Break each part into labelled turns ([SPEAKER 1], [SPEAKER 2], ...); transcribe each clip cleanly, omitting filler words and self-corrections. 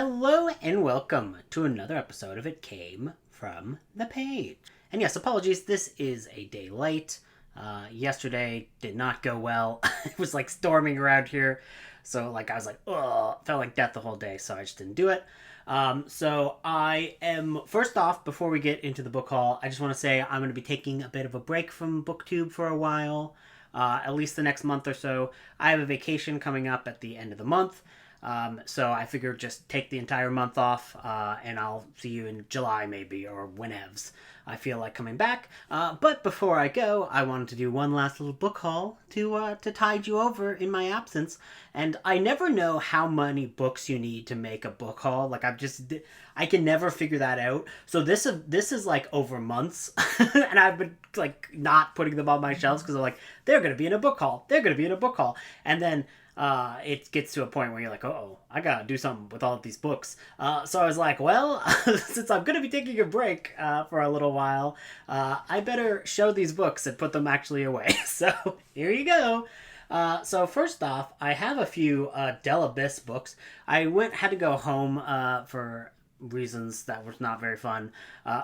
[SPEAKER 1] Hello and welcome to another episode of It Came From the Page. And yes, apologies, this is a day late. Yesterday did not go well. It was like storming around here. So I was like, oh, felt like death the whole day, so I just didn't do it. So I am, first off, before we get into the book haul, I just want to say I'm going to be taking a bit of a break from BookTube for a while. At least the next month or so. I have a vacation coming up at the end of the month. So I figured just take the entire month off, and I'll see you in July maybe, or whenevs I feel like coming back. But before I go, I wanted to do one last little book haul to tide you over in my absence. And I never know how many books you need to make a book haul. I can never figure that out. So this is like over months, and I've been like not putting them on my shelves because I'm like, they're gonna be in a book haul. They're gonna be in a book haul, and then it gets to a point where you're like, oh, I gotta do something with all of these books. So I was like, well, since I'm gonna be taking a break for a little while, I better show these books and put them actually away. So here you go. So first off, I have a few Del Abyss books. I had to go home for reasons that was not very fun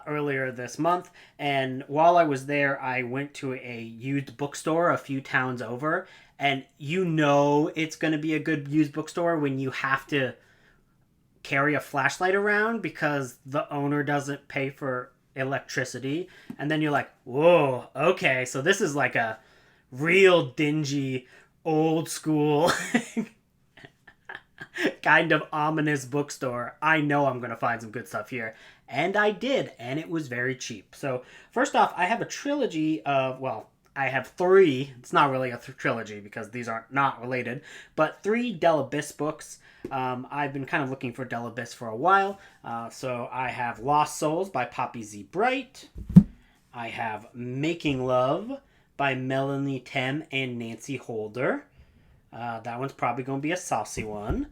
[SPEAKER 1] earlier this month, and while I was there I went to a used bookstore a few towns over, and it's going to be a good used bookstore when you have to carry a flashlight around because the owner doesn't pay for electricity, and then you're like, whoa, okay, so this is like a real dingy old school kind of ominous bookstore. I know I'm going to find some good stuff here. And I did, and it was very cheap. So, first off, I have a trilogy of, I have three. It's not really a trilogy because these are not related, but three Del Abyss books. I've been kind of looking for Del Abyss for a while. So, I have Lost Souls by Poppy Z. Bright. I have Making Love by Melanie Tem and Nancy Holder. That one's probably going to be a saucy one.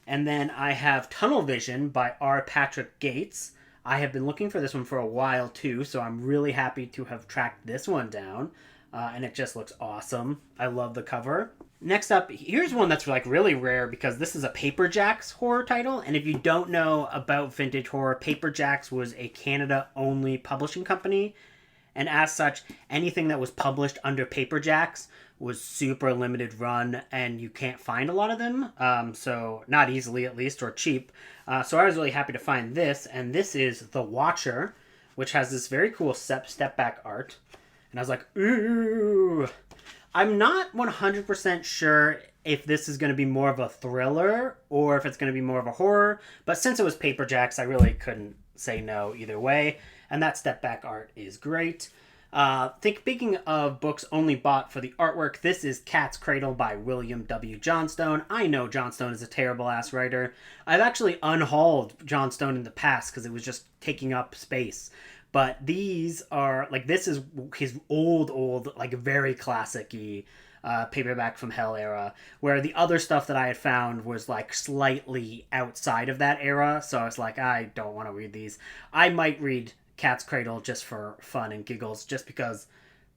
[SPEAKER 1] And then I have Tunnel Vision by R. Patrick Gates. I have been looking for this one for a while too, so I'm really happy to have tracked this one down. And it just looks awesome. I love the cover. Next up, here's one that's like really rare because this is a Paper Jacks horror title. And if you don't know about vintage horror, Paper Jacks was a Canada-only publishing company. And as such, anything that was published under Paper Jacks was super limited run, and you can't find a lot of them. So not easily, at least, or cheap. So I was really happy to find this, and this is The Watcher, which has this very cool step back art. And I was like, ooh. I'm not 100% sure if this is going to be more of a thriller or if it's going to be more of a horror. But since it was Paper Jacks, I really couldn't say no either way. And that step back art is great. Speaking of books only bought for the artwork, this is Cat's Cradle by William W. Johnstone. I know Johnstone is a terrible-ass writer. I've actually unhauled Johnstone in the past because it was just taking up space. But these are, this is his old, very classic-y paperback from hell era, where the other stuff that I had found was, slightly outside of that era. So I was like, I don't want to read these. I might read Cat's Cradle just for fun and giggles, just because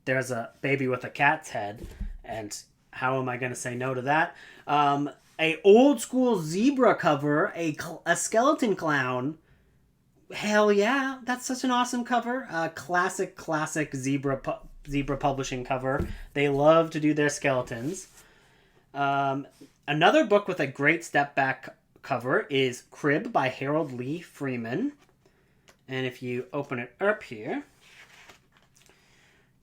[SPEAKER 1] there's a baby with a cat's head, and how am I going to say no to that? A old school zebra cover, a skeleton clown. Hell yeah, that's such an awesome cover. Classic zebra publishing cover. They love to do their skeletons. Another book with a great step back cover is Crib by Harold Lee Freeman. And if you open it up here,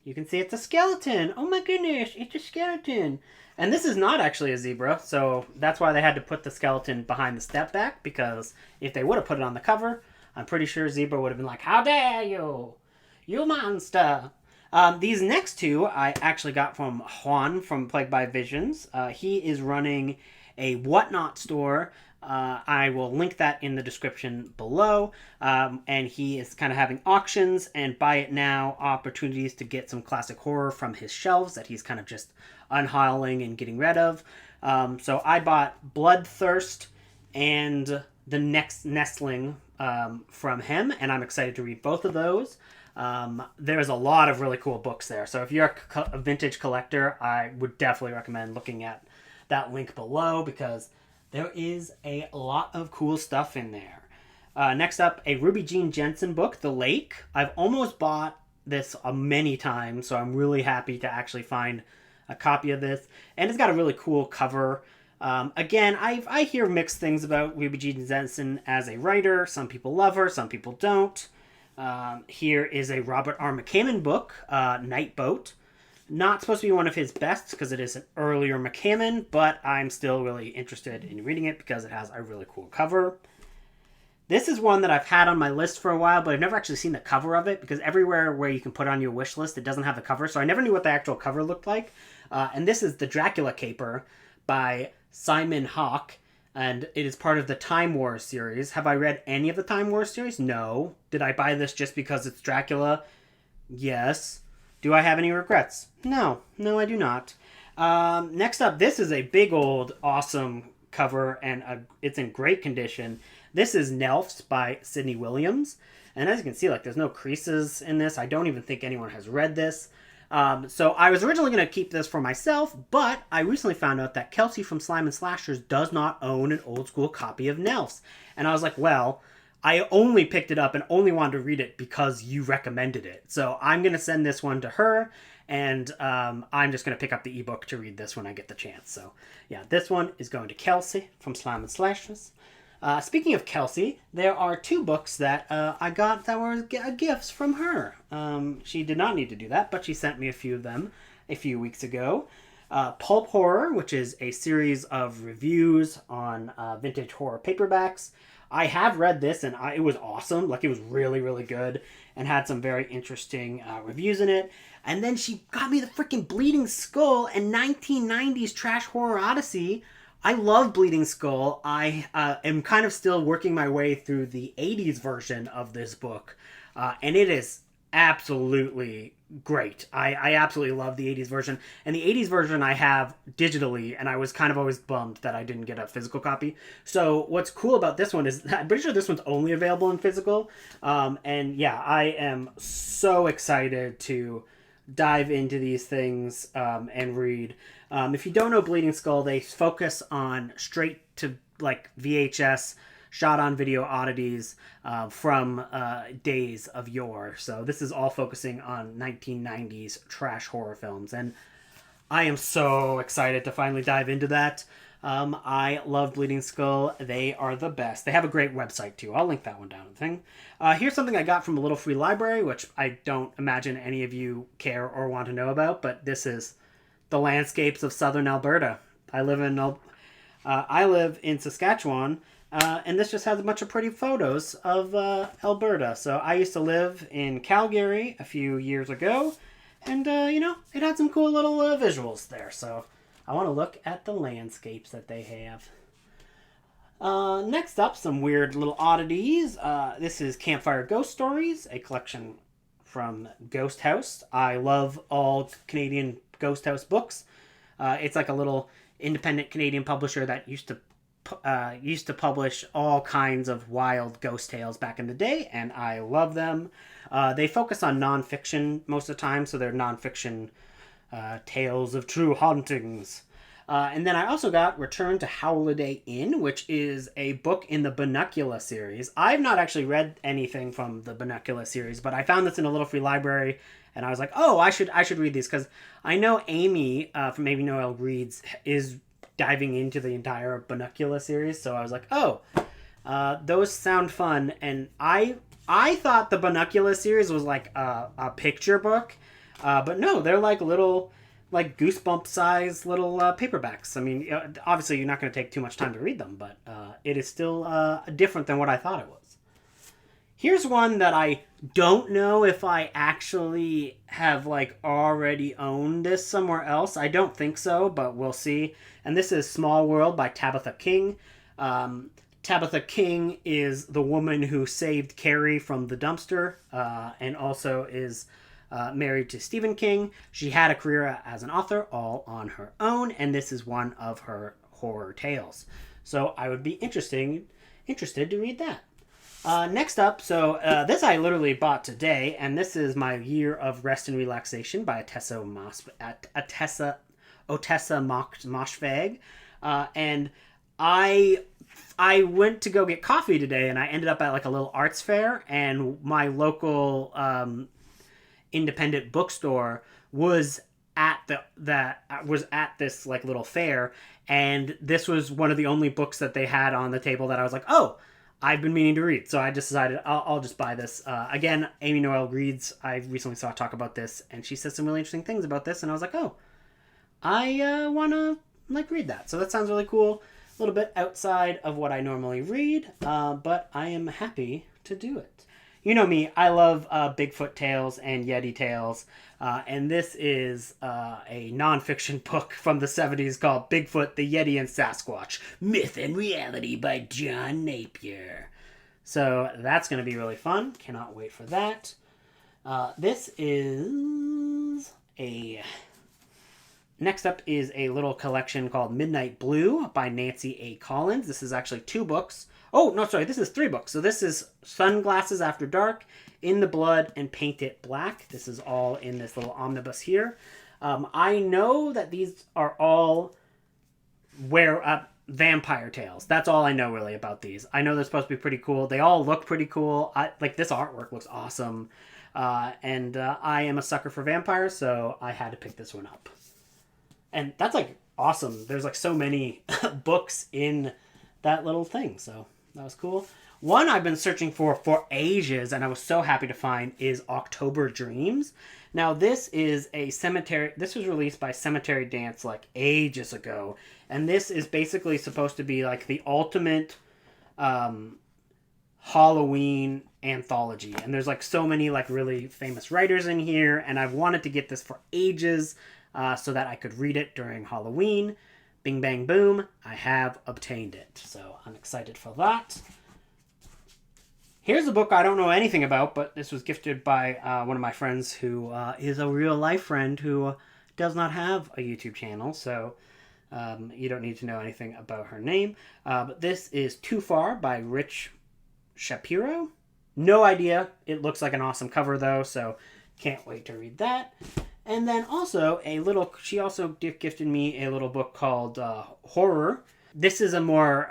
[SPEAKER 1] you can see it's a skeleton. Oh my goodness, it's a skeleton. And this is not actually a zebra, so that's why they had to put the skeleton behind the step back, because if they would have put it on the cover, I'm pretty sure zebra would have been like, how dare you, you monster. These next two I actually got from Juan from Plagued by Visions. He is running a Whatnot store. I will link that in the description below. And he is kind of having auctions and buy it now opportunities to get some classic horror from his shelves that he's kind of just unhauling and getting rid of. So I bought Bloodthirst and The Next Nestling from him, and I'm excited to read both of those. There's a lot of really cool books there. So if you're a vintage collector, I would definitely recommend looking at that link below, because There is a lot of cool stuff in there. Next up, a Ruby Jean Jensen book, The Lake. I've almost bought this many times, so I'm really happy to actually find a copy of this. And it's got a really cool cover. Again, I hear mixed things about Ruby Jean Jensen as a writer. Some people love her, some people don't. Here is a Robert R. McCammon book, Night Boat. Not supposed to be one of his best because it is an earlier McCammon, but I'm still really interested in reading it because it has a really cool cover. This is one that I've had on my list for a while, but I've never actually seen the cover of it because everywhere where you can put on your wish list, it doesn't have the cover, so I never knew what the actual cover looked like. And this is The Dracula Caper by Simon Hawke, and it is part of the Time Wars series. Have I read any of the Time Wars series? No. Did I buy this just because it's Dracula? Yes. Do I have any regrets? No. No, I do not. Next up, this is a big old awesome cover, and it's in great condition. This is Nelfs by Sidney Williams. And as you can see, like, there's no creases in this. I don't even think anyone has read this. So I was originally going to keep this for myself, but I recently found out that Kelsey from Slime and Slashers does not own an old school copy of Nelfs. And I was like, well, I only picked it up and only wanted to read it because you recommended it. So I'm going to send this one to her, and I'm just going to pick up the ebook to read this when I get the chance. So yeah, this one is going to Kelsey from Slime and Slashers. Speaking of Kelsey, there are 2 books that I got that were gifts from her. She did not need to do that, but she sent me a few of them a few weeks ago. Pulp Horror, which is a series of reviews on vintage horror paperbacks. I have read this, and it was awesome. Like, it was really, really good and had some very interesting reviews in it. And then she got me the freaking Bleeding Skull and 1990s Trash Horror Odyssey. I love Bleeding Skull. I am kind of still working my way through the 80s version of this book, and it is absolutely great. I absolutely love the 80s version, and the 80s version I have digitally, and I was kind of always bummed that I didn't get a physical copy. So what's cool about this one is I'm pretty sure this one's only available in physical, and yeah, I am so excited to dive into these things and read. If you don't know Bleeding Skull, they focus on straight to like VHS shot on video oddities from days of yore. So this is all focusing on 1990s trash horror films, and I am so excited to finally dive into that. I love Bleeding Skull. They are the best. They have a great website too. I'll link that one down in the thing. Here's something I got from a little free library, which I don't imagine any of you care or want to know about, but this is the landscapes of southern Alberta. I live in Saskatchewan, and this just has a bunch of pretty photos of Alberta. So I used to live in Calgary a few years ago, and it had some cool little visuals there. So I want to look at the landscapes that they have. Next up, some weird little oddities. This is Campfire Ghost Stories, a collection from Ghost House. I love all Canadian Ghost House books. It's like a little independent Canadian publisher that used to publish all kinds of wild ghost tales back in the day, and I love them. They focus on nonfiction most of the time, so they're nonfiction tales of true hauntings. And then I also got Return to Holiday Inn, which is a book in the Bunnicula series. I've not actually read anything from the Bunnicula series, but I found this in a little free library, and I was like, oh, I should read these, because I know Amy from Maybe Noel Reads is diving into the entire Bunnicula series, so I was like, oh, those sound fun. And I thought the Bunnicula series was like a picture book, but no, they're like little, like Goosebump size little paperbacks. I mean, obviously you're not going to take too much time to read them, but it is still different than what I thought it was. Here's one that I don't know if I actually have like already owned this somewhere else. I don't think so, but we'll see. And this is Small World by Tabitha King. Tabitha King is the woman who saved Carrie from the dumpster, and also is married to Stephen King. She had a career as an author all on her own, and this is one of her horror tales. So I would be interested to read that. Next up, so this I literally bought today, and this is My Year of Rest and Relaxation by Otessa Moshfegh. And I I went to go get coffee today, and I ended up at like a little arts fair, and my local independent bookstore was at this like little fair, and this was one of the only books that they had on the table that I was like, oh, I've been meaning to read. So I just decided I'll just buy this. Again, Amy Noel reads. I recently saw her talk about this, and she said some really interesting things about this, and I was like, oh, I want to like read that. So that sounds really cool. A little bit outside of what I normally read, but I am happy to do it. You know me, I love Bigfoot tales and Yeti tales, and this is a nonfiction book from the 70s called Bigfoot, the Yeti, and Sasquatch, Myth and Reality by John Napier. So that's going to be really fun. Cannot wait for that. This is a... Next up is a little collection called Midnight Blue by Nancy A. Collins. This is actually 2 books. Oh, no, sorry, this is 3 books. So this is Sunglasses After Dark, In the Blood, and Paint It Black. This is all in this little omnibus here. I know that these are all vampire tales. That's all I know really about these. I know they're supposed to be pretty cool. They all look pretty cool. Like this artwork looks awesome. And I am a sucker for vampires, so I had to pick this one up. And that's like awesome. There's like so many books in that little thing. So that was cool. One I've been searching for ages, and I was so happy to find, is October Dreams. Now this is a cemetery. This was released by Cemetery Dance like ages ago. And this is basically supposed to be like the ultimate Halloween anthology. And there's like so many like really famous writers in here. And I've wanted to get this for ages. So that I could read it during Halloween. Bing, bang, boom. I have obtained it. So I'm excited for that. Here's a book I don't know anything about, but this was gifted by one of my friends who is a real life friend who does not have a YouTube channel. So you don't need to know anything about her name. But this is Too Far by Rich Shapiro. No idea. It looks like an awesome cover though, so can't wait to read that. And then also she also gifted me a little book called Horror. This is a more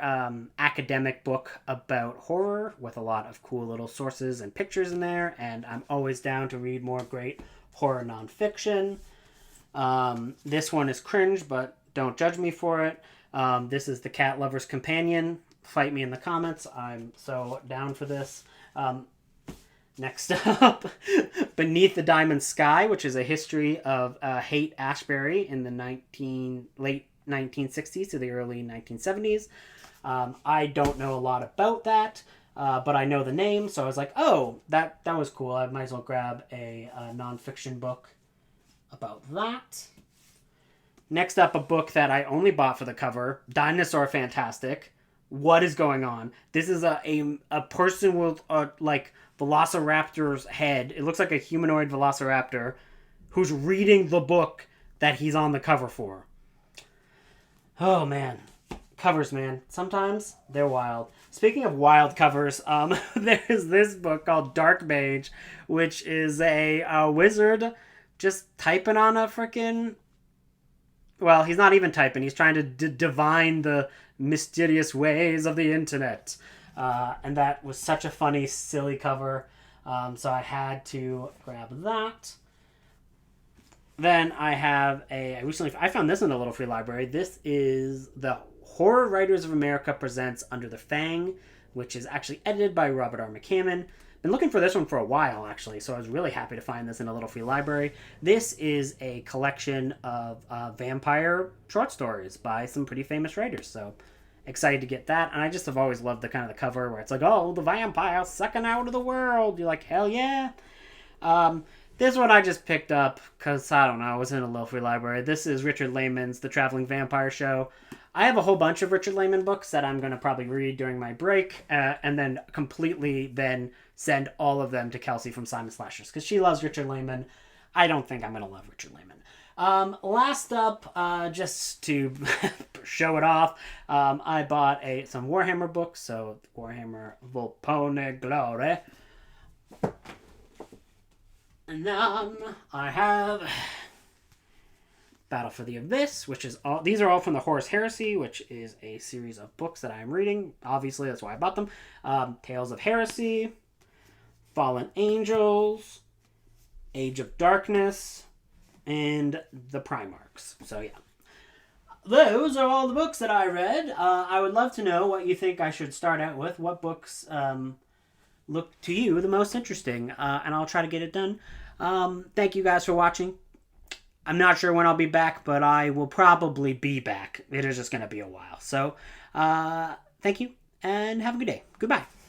[SPEAKER 1] academic book about horror with a lot of cool little sources and pictures in there. And I'm always down to read more great horror nonfiction. This one is cringe, but don't judge me for it. This is The Cat Lover's Companion. Fight me in the comments. I'm so down for this. Next up, Beneath the Diamond Sky, which is a history of Haight-Ashbury in the late 1960s to the early 1970s. I don't know a lot about that, but I know the name, so I was like, oh, that was cool. I might as well grab a nonfiction book about that. Next up, a book that I only bought for the cover, Dinosaur Fantastic. What is going on? This is a person with like Velociraptor's head. It looks like a humanoid Velociraptor who's reading the book that he's on the cover for. Oh man, covers, man. Sometimes they're wild. Speaking of wild covers, there's this book called Dark Mage, which is a wizard just typing on a freaking... Well, he's not even typing. He's trying to divine the mysterious ways of the internet. And that was such a funny, silly cover. So I had to grab that. Then I have I found this in a little free library. This is the Horror Writers of America Presents Under the Fang, which is actually edited by Robert R. McCammon. Been looking for this one for a while, actually, so I was really happy to find this in a little free library. This is a collection of vampire short stories by some pretty famous writers, so excited to get that. And I just have always loved the kind of the cover where it's like, oh, the vampire sucking out of the world. You're like, hell yeah. This one I just picked up because, I don't know, I was in a little free library. This is Richard Lehman's The Traveling Vampire Show. I have a whole bunch of Richard Lehman books that I'm going to probably read during my break, and then completely send all of them to Kelsey from Simon Slashers, because she loves Richard Lehman. I don't think I'm going to love Richard Lehman. Last up, just to show it off, I bought some Warhammer books, so Warhammer Volpone Glory. And then I have Battle for the Abyss, which is all. These are all from the Horus Heresy, which is a series of books that I'm reading. Obviously, that's why I bought them. Tales of Heresy, Fallen Angels, Age of Darkness, and the Primarchs. So yeah, those are all the books that I read. I would love to know what you think I should start out with. What books look to you the most interesting, and I'll try to get it done. Thank you guys for watching. I'm not sure when I'll be back, but I will probably be back. It is just going to be a while. So, thank you, and have a good day. Goodbye.